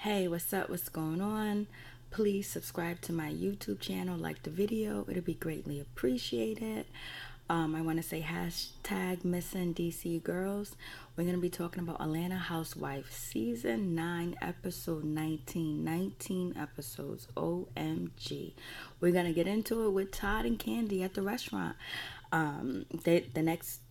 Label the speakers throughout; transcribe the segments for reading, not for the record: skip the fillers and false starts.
Speaker 1: Hey, what's up? What's going on? Please subscribe to my YouTube channel, like the video. It'll be greatly appreciated. I want to say hashtag missing DC girls. We're going to be talking about Atlanta Housewives season 9 episode 19. 19 episodes. OMG. We're going to get into it with Todd and Kandi at the restaurant.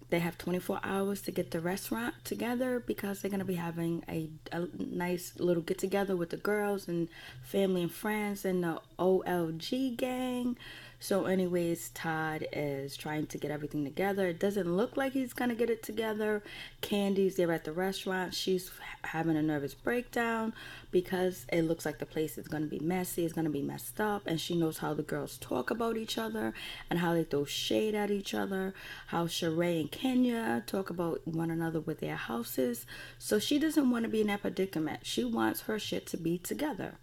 Speaker 1: They have 24 hours to get the restaurant together because they're going to be having a nice little get together with the girls and family and friends and the OLG gang. So anyways, Todd is trying to get everything together. It doesn't look like he's going to get it together. Kandi's there at the restaurant. She's having a nervous breakdown because it looks like the place is going to be messy. It's going to be messed up. And she knows how the girls talk about each other and how they throw shade at each other. How Sheree and Kenya talk about one another with their houses. So she doesn't want to be in that predicament. She wants her shit to be together.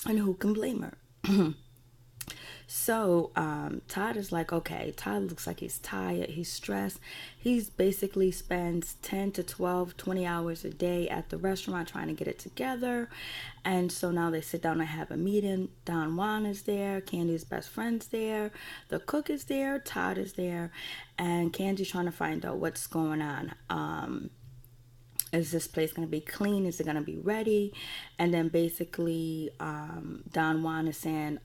Speaker 1: And who can blame her? So Todd is like, okay, Todd looks like he's tired, he's stressed. He's basically spends 10 to 12, 20 hours a day at the restaurant trying to get it together. And so now they sit down and have a meeting. Don Juan is there, Kandi's best friend's there, the cook is there, Todd is there, and Kandi's trying to find out what's going on. Is this place going to be clean? Is it going to be ready? And then basically Don Juan is saying,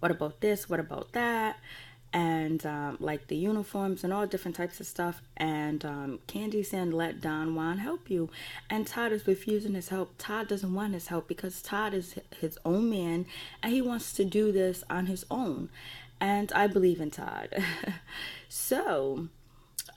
Speaker 1: what about this? What about that? And like the uniforms and all different types of stuff. And Kandi saying, let Don Juan help you. And Todd is refusing his help. Todd doesn't want his help because Todd is his own man and he wants to do this on his own. And I believe in Todd. So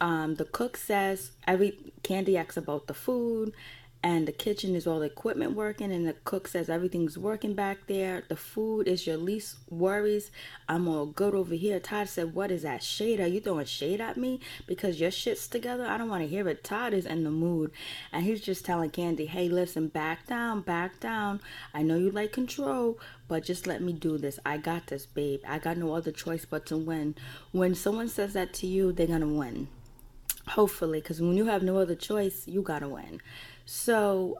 Speaker 1: the cook says, Kandi asks about the food, and the kitchen is all the equipment working, and the cook says everything's working back there. The food is your least worries. I'm all good over here. Todd said, what is that shade? Are you throwing shade at me because your shit's together? I don't want to hear it. Todd is in the mood, and he's just telling Kandi, hey, listen, back down, back down. I know you like control, but just let me do this. I got this, babe. I got no other choice but to win. When someone says that to you, they're gonna win. Hopefully, because when you have no other choice, you gotta win. So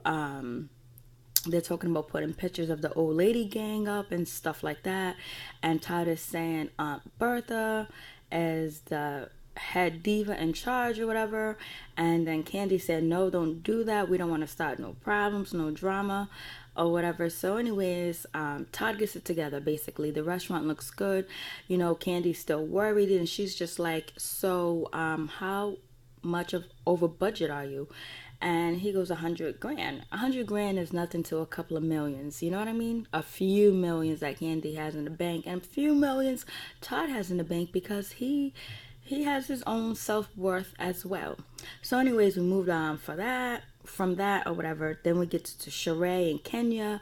Speaker 1: they're talking about putting pictures of the old lady gang up and stuff like that. And Todd is saying Aunt Bertha is the head diva in charge or whatever. And then Kandi said, no, don't do that. We don't want to start no problems, no drama or whatever. So anyways, Todd gets it together. Basically, the restaurant looks good. You know, Kandi's still worried, and she's just like, so how much of over budget are you? And he goes, 100 grand. 100 grand is nothing to a couple of millions. You know what I mean? A few millions that Kandi has in the bank, and a few millions Todd has in the bank because he has his own self-worth as well. So anyways, we moved on from that or whatever. Then we get to Sheree and Kenya.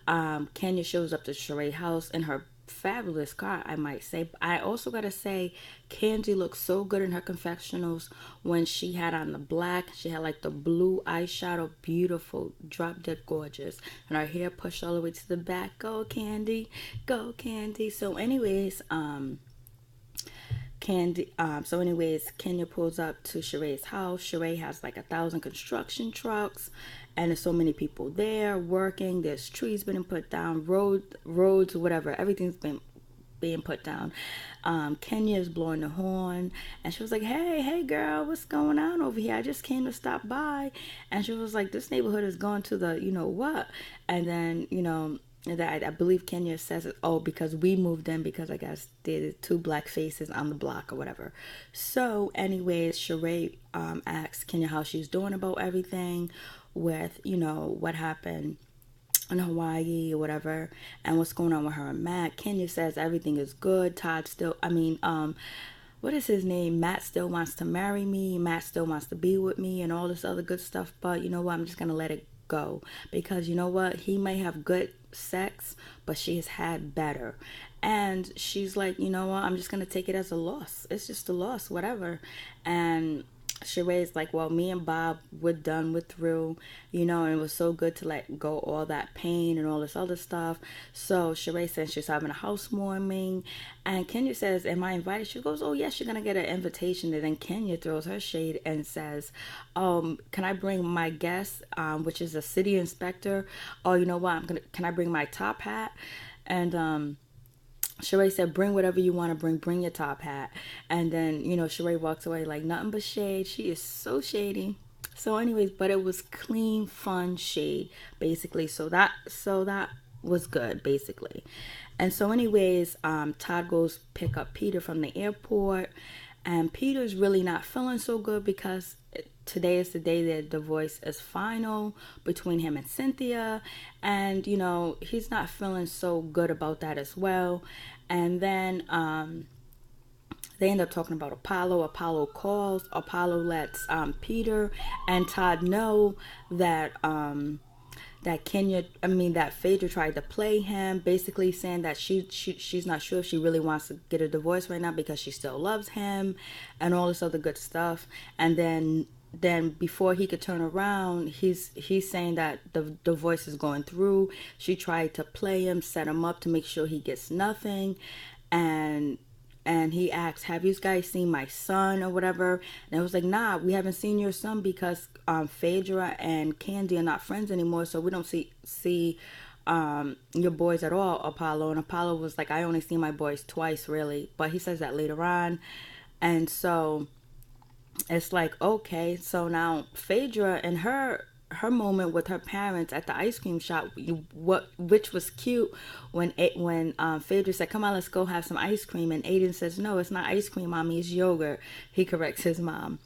Speaker 1: Kenya shows up to Sheree's house in her fabulous car, I might say. I also gotta say, Kandi looked so good in her confessionals when she had on the black. She had like the blue eyeshadow, beautiful, drop dead gorgeous, and her hair pushed all the way to the back. Go Kandi, go Kandi. So anyways, Kenya pulls up to Sheree's house. Sheree has like 1,000 construction trucks, and there's so many people there working. There's trees being put down, roads, whatever. Everything's been being put down. Kenya is blowing the horn, and she was like, hey girl, what's going on over here? I just came to stop by. And she was like, this neighborhood is going to the, you know what? And then, you know, that I believe Kenya says it, oh, because we moved in because I guess there's two black faces on the block or whatever. So anyways, Sheree asks Kenya how she's doing about everything with, you know, what happened in Hawaii or whatever, and what's going on with her and Matt. Kenya says everything is good. Todd still, what is his name? Matt still wants to marry me. Matt still wants to be with me and all this other good stuff. But you know what? I'm just going to let it go because you know what? He may have good sex, but she has had better. And she's like, you know what? I'm just going to take it as a loss. It's just a loss, whatever. And Sheree's like, well, me and Bob, we're done with through, and it was so good to let go all that pain and all this other stuff. So Sheree says she's having a housewarming, and Kenya says, am I invited? She goes, oh yes, you're gonna get an invitation. And then Kenya throws her shade and says, can I bring my guest, which is a city inspector? Oh, you know what, can I bring my top hat? And Sheree said, bring whatever you want to bring your top hat. And then, Sheree walks away like nothing but shade. She is so shady. So anyways, but it was clean, fun shade, basically. So that was good, basically. And so anyways, Todd goes pick up Peter from the airport. And Peter's really not feeling so good because today is the day that the divorce is final between him and Cynthia. And, he's not feeling so good about that as well. And then they end up talking about Apollo. Apollo calls. Apollo lets Peter and Todd know that that Phaedra tried to play him, basically saying that she's not sure if she really wants to get a divorce right now because she still loves him and all this other good stuff. And then before he could turn around, he's saying that the divorce is going through. She tried to play him, set him up to make sure he gets nothing. And he asked, have you guys seen my son or whatever? And I was like, nah, we haven't seen your son because Phaedra and Kandi are not friends anymore, so we don't see your boys at all, Apollo. And Apollo was like, I only see my boys twice, really. But he says that later on. And so it's like, okay, so now Phaedra and her moment with her parents at the ice cream shop, which was cute when Phaedra said, come on, let's go have some ice cream, and Aiden says, no, it's not ice cream, mommy, it's yogurt. He corrects his mom.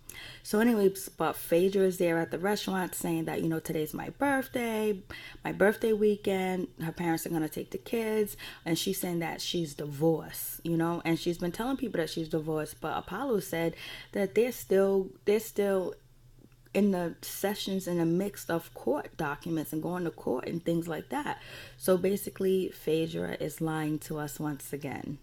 Speaker 1: So anyways, but Phaedra is there at the restaurant saying that, today's my birthday weekend. Her parents are going to take the kids. And she's saying that she's divorced, and she's been telling people that she's divorced. But Apollo said that they're still in the sessions in the mix of court documents and going to court and things like that. So basically, Phaedra is lying to us once again.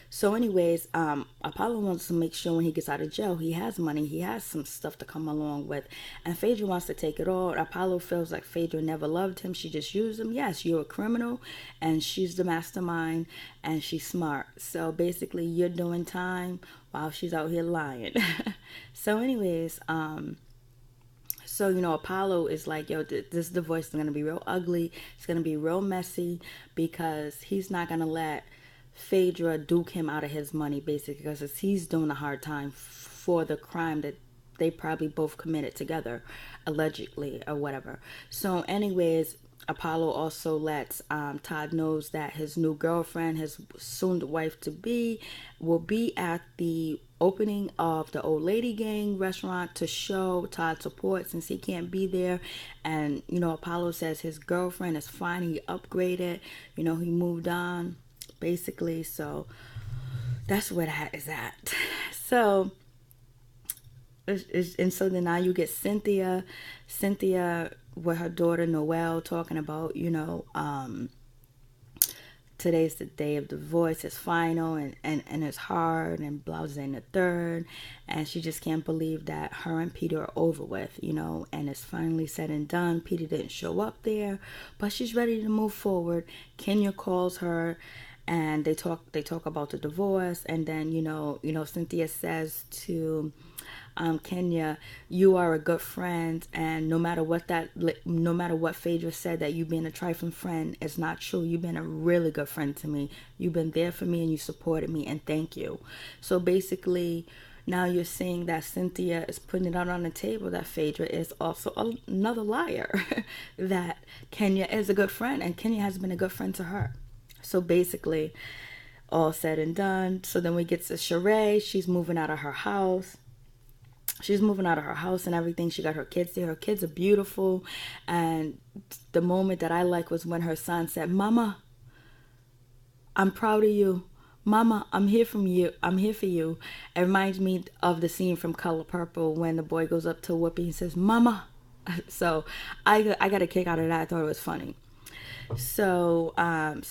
Speaker 1: So anyways, Apollo wants to make sure when he gets out of jail, he has money, he has some stuff to come along with. And Phaedra wants to take it all. Apollo feels like Phaedra never loved him. She just used him. Yes, you're a criminal, and she's the mastermind, and she's smart. So basically, you're doing time while she's out here lying. So anyways, Apollo is like, yo, this divorce is going to be real ugly. It's going to be real messy because he's not going to let Phaedra duke him out of his money, basically, because he's doing a hard time for the crime that they probably both committed together, allegedly, or whatever. So anyways, Apollo also lets Todd knows that his new girlfriend, his soon wife-to-be, will be at the opening of the Old Lady Gang restaurant to show Todd support since he can't be there. And, Apollo says his girlfriend is fine. He upgraded. He moved on, basically. So that's where that is at. So, and so then now you get Cynthia with her daughter Noelle talking about, today's the day of divorce, it's final and it's hard and blah and the third, and she just can't believe that her and Peter are over with, and it's finally said and done. Peter didn't show up there, but she's ready to move forward. Kenya calls her and they talk about the divorce, and then Cynthia says to Kenya, you are a good friend, and no matter what Phaedra said, that you being a trifling friend is not true. You've been a really good friend to me. You've been there for me and you supported me, and thank you. So basically, now you're seeing that Cynthia is putting it out on the table that Phaedra is also another liar, that Kenya is a good friend and Kenya has been a good friend to her. So basically, all said and done. So then we get to Sheree. She's moving out of her house. And everything. She got her kids there. Her kids are beautiful. And the moment that I like was when her son said, Mama, I'm proud of you. Mama, I'm here for you. It reminds me of the scene from Color Purple when the boy goes up to Whoopi and says, Mama. So I got a kick out of that. I thought it was funny. So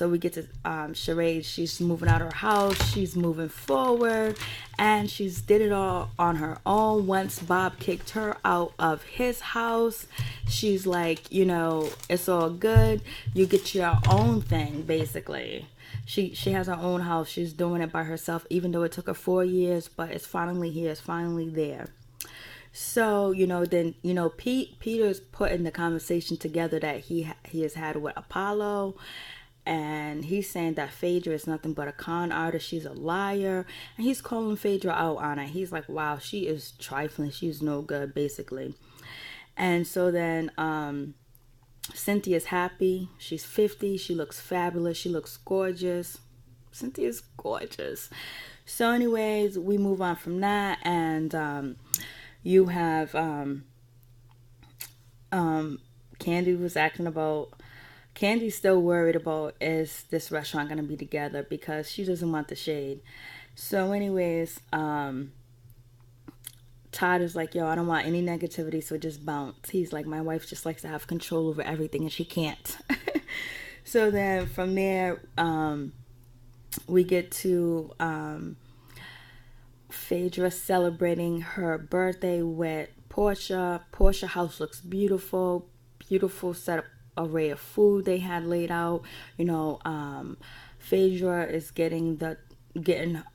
Speaker 1: we get to Sheree. She's moving out of her house. She's moving forward, and she's did it all on her own. Once Bob kicked her out of his house, she's like, it's all good. You get your own thing, basically. She has her own house. She's doing it by herself, even though it took her 4 years, but it's finally here. It's finally there. So, then, Peter's putting the conversation together that he has had with Apollo. And he's saying that Phaedra is nothing but a con artist. She's a liar. And he's calling Phaedra out on it. He's like, wow, she is trifling. She's no good, basically. And so then Cynthia's happy. She's 50. She looks fabulous. She looks gorgeous. Cynthia's gorgeous. So anyways, we move on from that. And you have Kandi was acting about. Candy's still worried about, is this restaurant going to be together, because she doesn't want the shade. So anyways, Todd is like, yo, I don't want any negativity, so just bounce. He's like, my wife just likes to have control over everything, and she can't. So then from there, we get to Phaedra celebrating her birthday with Portia. Portia's house looks beautiful. Beautiful setup, array of food they had laid out. Phaedra is getting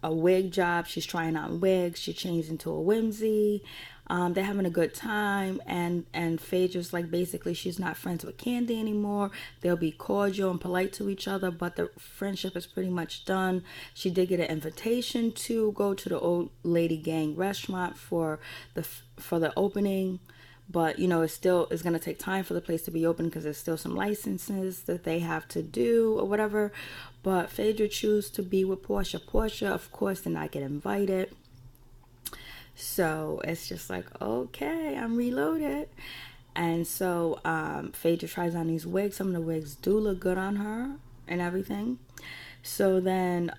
Speaker 1: a wig job. She's trying on wigs. She changed into a whimsy. They're having a good time, and Phaedra's like, basically she's not friends with Kandi anymore. They'll be cordial and polite to each other, but the friendship is pretty much done. She did get an invitation to go to the old lady gang restaurant for the opening. But, it's going to take time for the place to be open, because there's still some licenses that they have to do or whatever. But Phaedra chose to be with Portia. Portia, of course, did not get invited. So it's just like, okay, I'm reloaded. And so Phaedra tries on these wigs. Some of the wigs do look good on her and everything. So then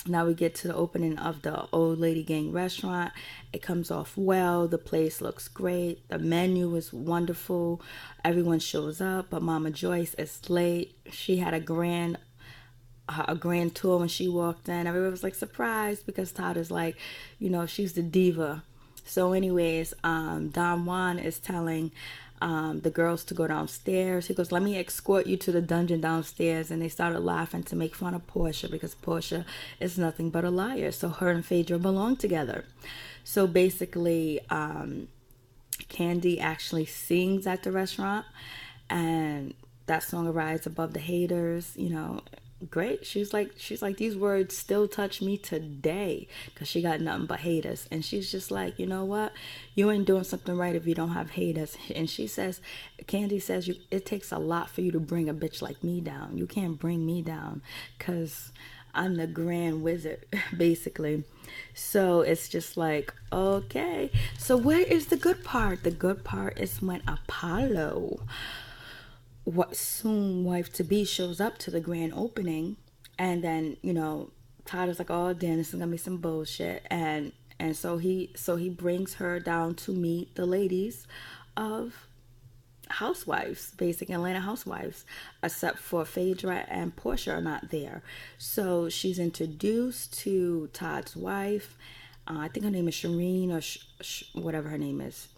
Speaker 1: now we get to the opening of the old lady gang restaurant. It comes off well. The place looks great. The menu is wonderful. Everyone shows up, but Mama Joyce is late. She had a grand tour when she walked in. Everyone was like surprised, because Todd is like, she's the diva. So anyways, Don Juan is telling the girls to go downstairs. He goes, let me escort you to the dungeon downstairs. And they started laughing to make fun of Portia, because Portia is nothing but a liar. So her and Phaedra belong together. So basically, Kandi actually sings at the restaurant, and that song, Rise Above the Haters, great. She's like, these words still touch me today, because she got nothing but haters. And she's just like, you know what, you ain't doing something right if you don't have haters. And she says, Kandi says, it takes a lot for you to bring a bitch like me down. You can't bring me down, because I'm the grand wizard, basically. So it's just like, okay, so where is the good part? The good part is when Apollo, what soon wife to be, shows up to the grand opening. And then Todd is like, oh damn, this is gonna be some bullshit. And so he brings her down to meet the ladies of Housewives, basic Atlanta Housewives, except for Phaedra and Portia are not there. So she's introduced to Todd's wife. I think her name is Shireen, or whatever her name is.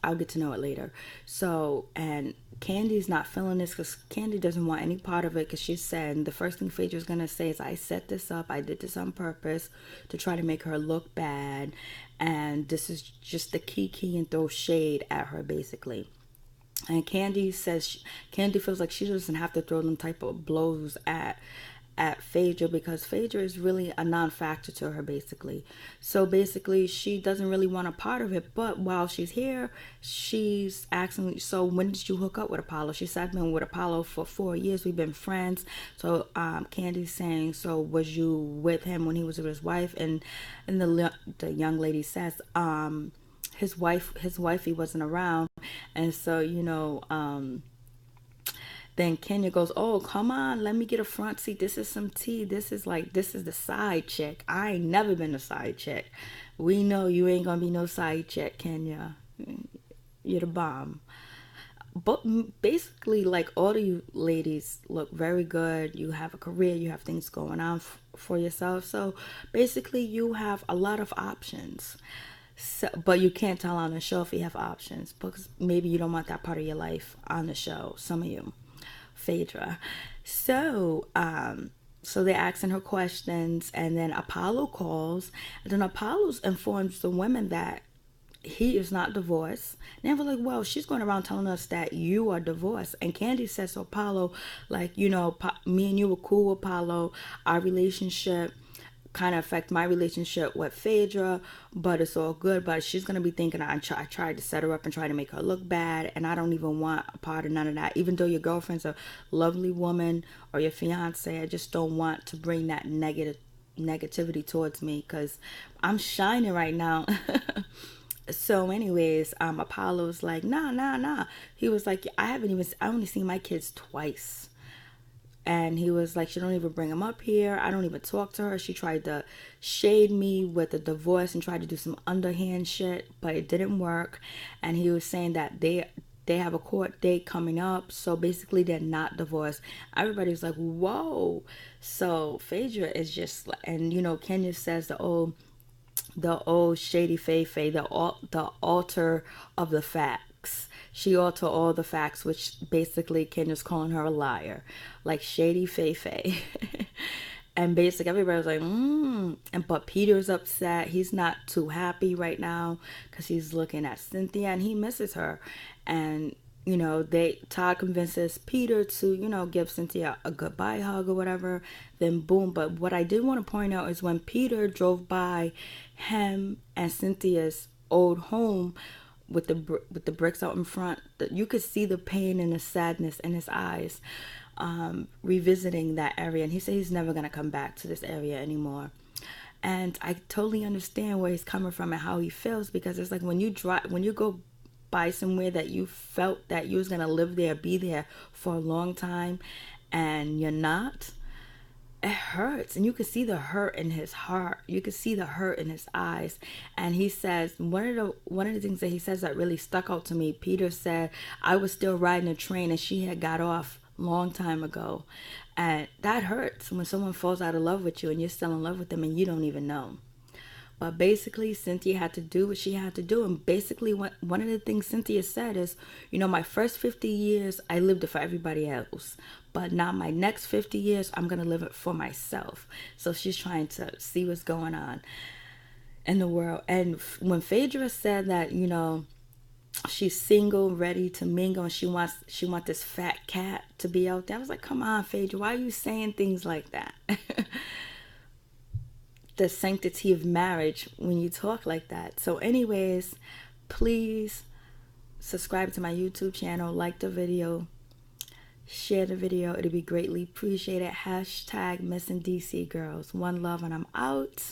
Speaker 1: I'll get to know it later. So, and Candy's not feeling this, because Kandi doesn't want any part of it, because she said the first thing Phaedra's going to say is, I set this up, I did this on purpose to try to make her look bad, and this is just the key and throw shade at her, basically. And Kandi says, Kandi feels like she doesn't have to throw them type of blows at Phaedra, because Phaedra is really a non-factor to her, basically. So basically, she doesn't really want a part of it. But while she's here, she's asking, so when did you hook up with Apollo? She said, I've been with Apollo for 4 years. We've been friends. So Candy's saying, so was you with him when he was with his wife? And the young lady says, his wifey wasn't around. And so, then Kenya goes, oh, come on, let me get a front seat. This is some tea. This is the side chick. I ain't never been a side chick. We know you ain't gonna be no side chick, Kenya. You're the bomb. but basically, like, all of you ladies look very good. You have a career, you have things going on for yourself. So basically, you have a lot of options. So, but you can't tell on the show if you have options, because maybe you don't want that part of your life on the show. Some of you, Phaedra. So, so they're asking her questions, and then Apollo calls, and then Apollo informs the women that he is not divorced. And they were like, well, she's going around telling us that you are divorced. And Kandi says to Apollo, like, you know, me and you were cool, Apollo. Our relationship kind of affect my relationship with Phaedra, but it's all good. But she's going to be thinking I tried to set her up and try to make her look bad, and I don't even want a part of none of that. Even though your girlfriend's a lovely woman, or your fiance, I just don't want to bring that negativity towards me, because I'm shining right now. So anyways, Apollo's like, nah. He was like, I only seen my kids twice. And he was like, she don't even bring him up here. I don't even talk to her. She tried to shade me with the divorce and tried to do some underhand shit, but it didn't work. And he was saying that they have a court date coming up, so basically they're not divorced. Everybody was like, whoa. So Phaedra is just, and you know, Kenya says the old shady Faye, the altar of the facts. She altered all the facts, which basically Kenya's calling her a liar, like shady Faye. And basically everybody was like, and but Peter's upset. He's not too happy right now because he's looking at Cynthia and he misses her. And you know, Todd convinces Peter to, you know, give Cynthia a goodbye hug or whatever. Then boom. But what I did want to point out is when Peter drove by him and Cynthia's old home with the bricks out in front, you could see the pain and the sadness in his eyes, revisiting that area. And he said he's never gonna come back to this area anymore. And I totally understand where he's coming from and how he feels, because it's like when you go by somewhere that you felt that you was gonna live there, be there for a long time, and you're not, it hurts. And you can see the hurt in his heart, you can see the hurt in his eyes. And he says, one of the things that he says that really stuck out to me, Peter said, I was still riding a train and she had got off long time ago. And that hurts when someone falls out of love with you and you're still in love with them and you don't even know. But basically, Cynthia had to do what she had to do. And basically, one of the things Cynthia said is, you know, my first 50 years, I lived it for everybody else. But now my next 50 years, I'm going to live it for myself. So she's trying to see what's going on in the world. And when Phaedra said that, you know, she's single, ready to mingle, and she wants this fat cat to be out there, I was like, come on, Phaedra, why are you saying things like that? The sanctity of marriage when you talk like that. So anyways, please subscribe to my YouTube channel, like the video, share the video. It'll be greatly appreciated. # missing DC girls. One love, and I'm out.